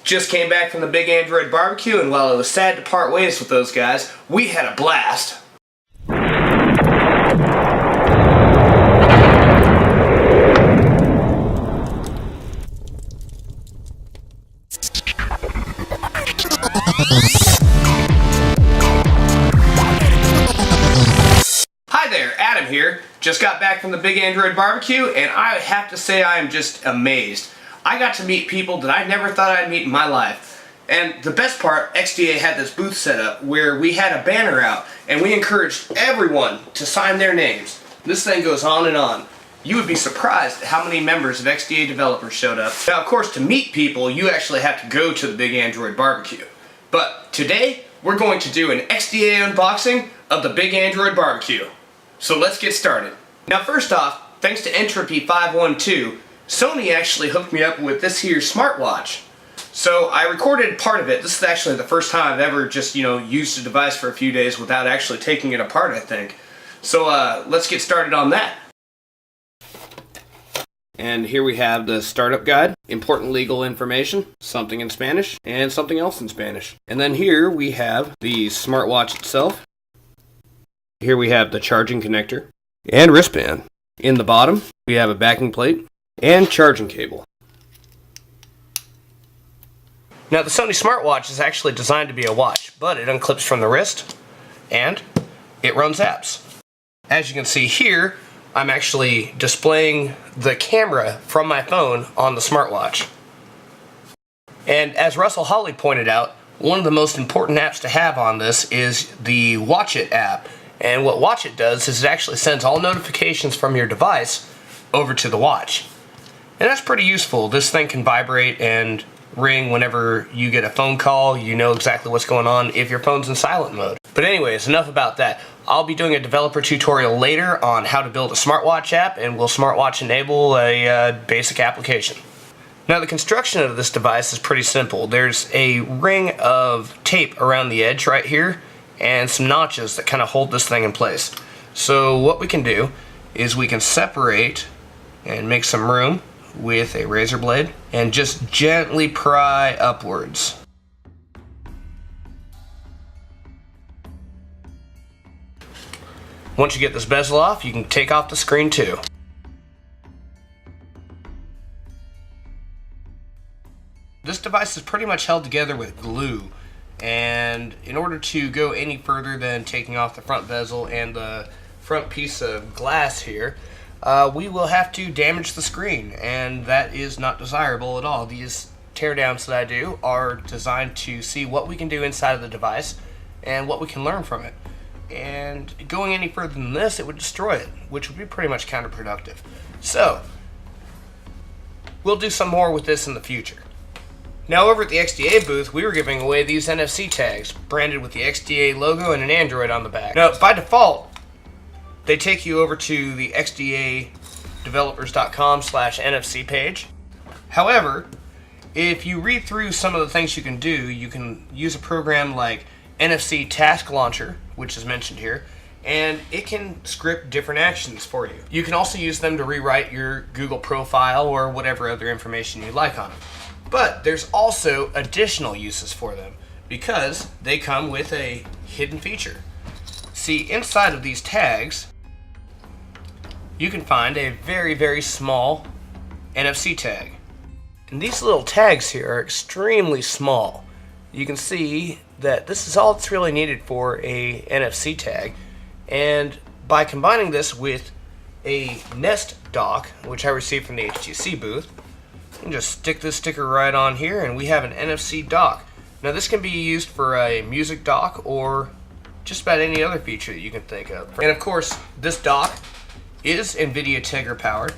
Just came back from the Big Android barbecue, and while it was sad to part ways with those guys, we had a blast. Hi there, Adam here. Just got back from the Big Android barbecue, and I have to say I am just amazed. I got to meet people that I never thought I'd meet in my life. And the best part, XDA had this booth set up where we had a banner out and we encouraged everyone to sign their names. This thing goes on and on. You would be surprised at how many members of XDA Developerz showed up. Now, of course, to meet people, you actually have to go to the Big Android barbecue. But today, we're going to do an XDA unboxing of the Big Android barbecue. So let's get started. Now, first off, thanks to Entropy512, Sony actually hooked me up with this here smartwatch. So I recorded part of it. This is actually the first time I've ever just, used a device for a few days without actually taking it apart, I think. So let's get started on that. And here we have the startup guide, important legal information, something in Spanish, and something else in Spanish. And then here we have the smartwatch itself. Here we have the charging connector and wristband. In the bottom, we have a backing plate and charging cable. Now, the Sony smartwatch is actually designed to be a watch, but it unclips from the wrist and it runs apps. As you can see here, I'm actually displaying the camera from my phone on the smartwatch. And as Russell Hawley pointed out, one of the most important apps to have on this is the Watch It app. And what Watch It does is it actually sends all notifications from your device over to the watch. And that's pretty useful. This thing can vibrate and ring whenever you get a phone call. You know exactly what's going on if your phone's in silent mode. But anyways, enough about that. I'll be doing a developer tutorial later on how to build a smartwatch app, and will smartwatch enable a basic application. Now, the construction of this device is pretty simple. There's a ring of tape around the edge right here and some notches that kind of hold this thing in place. So what we can do is we can separate and make some room with a razor blade and just gently pry upwards. Once you get this bezel off, you can take off the screen too. This device is pretty much held together with glue, and in order to go any further than taking off the front bezel and the front piece of glass here, we will have to damage the screen, and that is not desirable at all. These teardowns that I do are designed to see what we can do inside of the device and what we can learn from it. And going any further than this, it would destroy it, which would be pretty much counterproductive. So, we'll do some more with this in the future. Now, over at the XDA booth, we were giving away these NFC tags, branded with the XDA logo and an Android on the back. Now, by default, they take you over to the XDAdeveloperz.com/NFC page. However, if you read through some of the things you can do, you can use a program like NFC Task Launcher, which is mentioned here, and it can script different actions for you. You can also use them to rewrite your Google profile or whatever other information you like on them. But there's also additional uses for them because they come with a hidden feature. See, inside of these tags, you can find a very, very small NFC tag. And these little tags here are extremely small. You can see that this is all that's really needed for a NFC tag. And by combining this with a Nest dock, which I received from the HTC booth, you can just stick this sticker right on here and we have an NFC dock. Now, this can be used for a music dock or just about any other feature that you can think of. And of course, this dock is NVIDIA Tegra powered.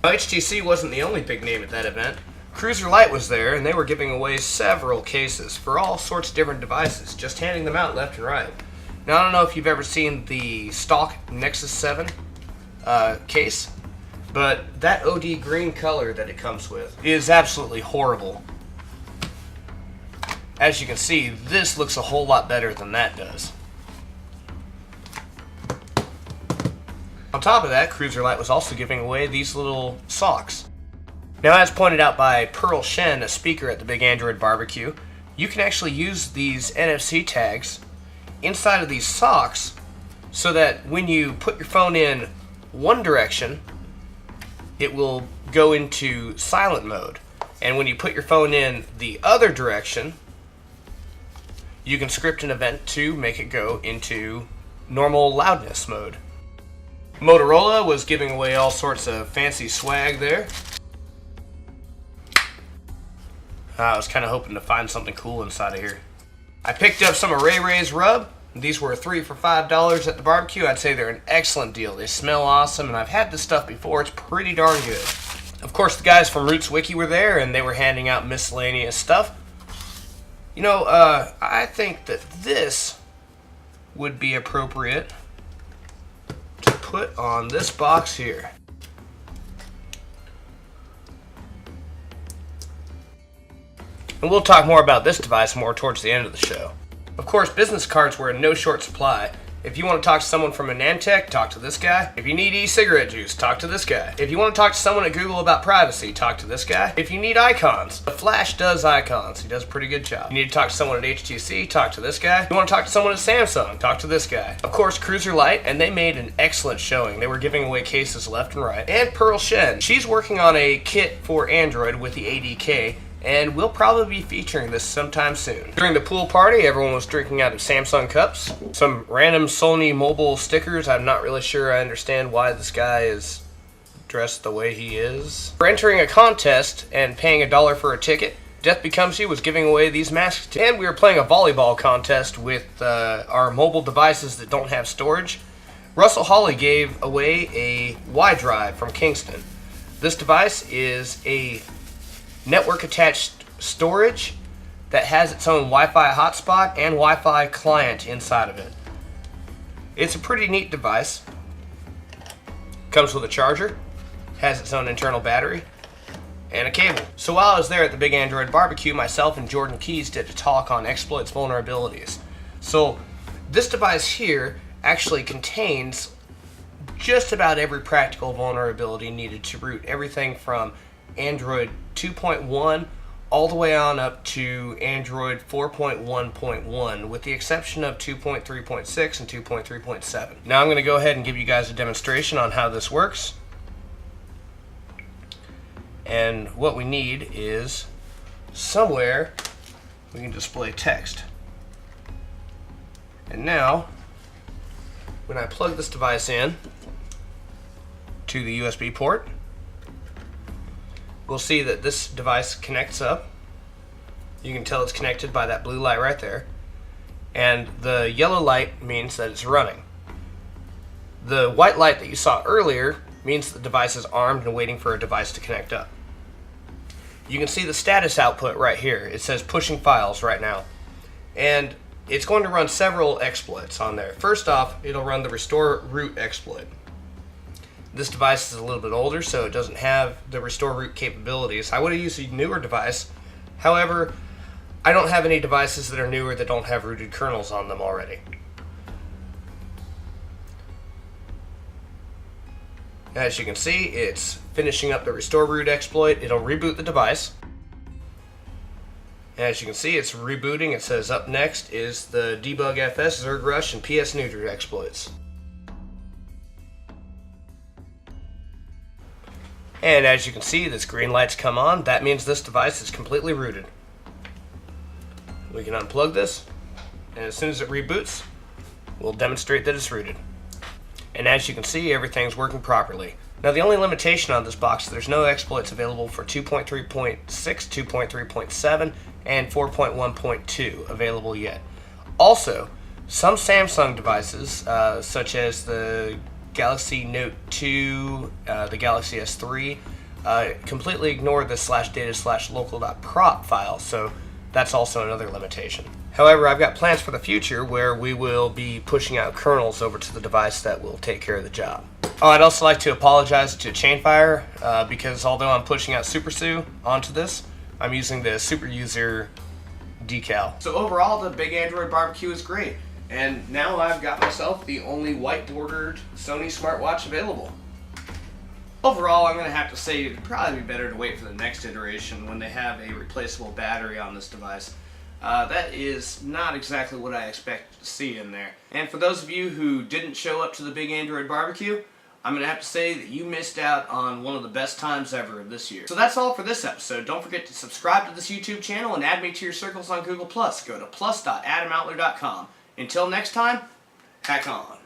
Now, HTC wasn't the only big name at that event. Cruiser Light was there, and they were giving away several cases for all sorts of different devices, just handing them out left and right. Now, I don't know if you've ever seen the stock Nexus 7 case, but that OD green color that it comes with is absolutely horrible. As you can see, this looks a whole lot better than that does. On top of that, Cruiser Light was also giving away these little socks. Now, as pointed out by Pearl Shen, a speaker at the Big Android BBQ, you can actually use these NFC tags inside of these socks so that when you put your phone in one direction, it will go into silent mode. And when you put your phone in the other direction, you can script an event to make it go into normal loudness mode. Motorola was giving away all sorts of fancy swag there. I was kind of hoping to find something cool inside of here. I picked up some of Ray Ray's rub. These were 3 for $5 at the barbecue. I'd say they're an excellent deal. They smell awesome, and I've had this stuff before. It's pretty darn good. Of course, the guys from Roots Wiki were there, and they were handing out miscellaneous stuff. You know, I think that this would be appropriate to put on this box here. And we'll talk more about this device more towards the end of the show. Of course, business cards were in no short supply. If you want to talk to someone from Anantech, talk to this guy. If you need e-cigarette juice, talk to this guy. If you want to talk to someone at Google about privacy, talk to this guy. If you need icons, the Flash does icons. He does a pretty good job. You need to talk to someone at HTC, talk to this guy. You want to talk to someone at Samsung, talk to this guy. Of course, Cruiser Light, and they made an excellent showing. They were giving away cases left and right. And Pearl Shen. She's working on a kit for Android with the ADK, and we'll probably be featuring this sometime soon. During the pool party, everyone was drinking out of Samsung cups. Some random Sony mobile stickers. I'm not really sure I understand why this guy is dressed the way he is. For entering a contest and paying $1 for a ticket, Death Becomes You was giving away these masks. And we were playing a volleyball contest with our mobile devices that don't have storage. Russell Hawley gave away a Y drive from Kingston. This device is a network attached storage that has its own Wi-Fi hotspot and Wi-Fi client inside of it. It's a pretty neat device. Comes with a charger, has its own internal battery, and a cable. So while I was there at the Big Android BBQ, myself and Jordan Keys did a talk on exploits vulnerabilities. So this device here actually contains just about every practical vulnerability needed to root everything from Android 2.1 all the way on up to Android 4.1.1 with the exception of 2.3.6 and 2.3.7. Now I'm going to go ahead and give you guys a demonstration on how this works. And what we need is somewhere we can display text. And now when I plug this device in to the USB port, we'll see that this device connects up. You can tell it's connected by that blue light right there. And the yellow light means that it's running. The white light that you saw earlier means the device is armed and waiting for a device to connect up. You can see the status output right here. It says pushing files right now. And it's going to run several exploits on there. First off, it'll run the restore root exploit. This device is a little bit older, so it doesn't have the restore root capabilities. I would have used a newer device. However, I don't have any devices that are newer that don't have rooted kernels on them already. As you can see, it's finishing up the restore root exploit. It'll reboot the device. As you can see, it's rebooting. It says up next is the debug FS, ZergRush, and PS Neuter exploits. And as you can see, this green light's come on. That means this device is completely rooted. We can unplug this, and as soon as it reboots, we'll demonstrate that it's rooted. And as you can see, everything's working properly. Now the only limitation on this box is there's no exploits available for 2.3.6, 2.3.7, and 4.1.2 available yet. Also, some Samsung devices, such as the Galaxy Note 2, the Galaxy S3, completely ignore the /data/local.prop file, so that's also another limitation. However, I've got plans for the future where we will be pushing out kernels over to the device that will take care of the job. Oh, I'd also like to apologize to Chainfire because although I'm pushing out SuperSue onto this, I'm using the Super User decal. So overall, the Big Android BBQ is great. And now I've got myself the only white bordered Sony smartwatch available. Overall, I'm going to have to say it'd probably be better to wait for the next iteration when they have a replaceable battery on this device. That is not exactly what I expect to see in there. And for those of you who didn't show up to the Big Android Barbecue, I'm going to have to say that you missed out on one of the best times ever of this year. So that's all for this episode. Don't forget to subscribe to this YouTube channel and add me to your circles on Google+. Go to plus.adamoutler.com. Until next time, hack on.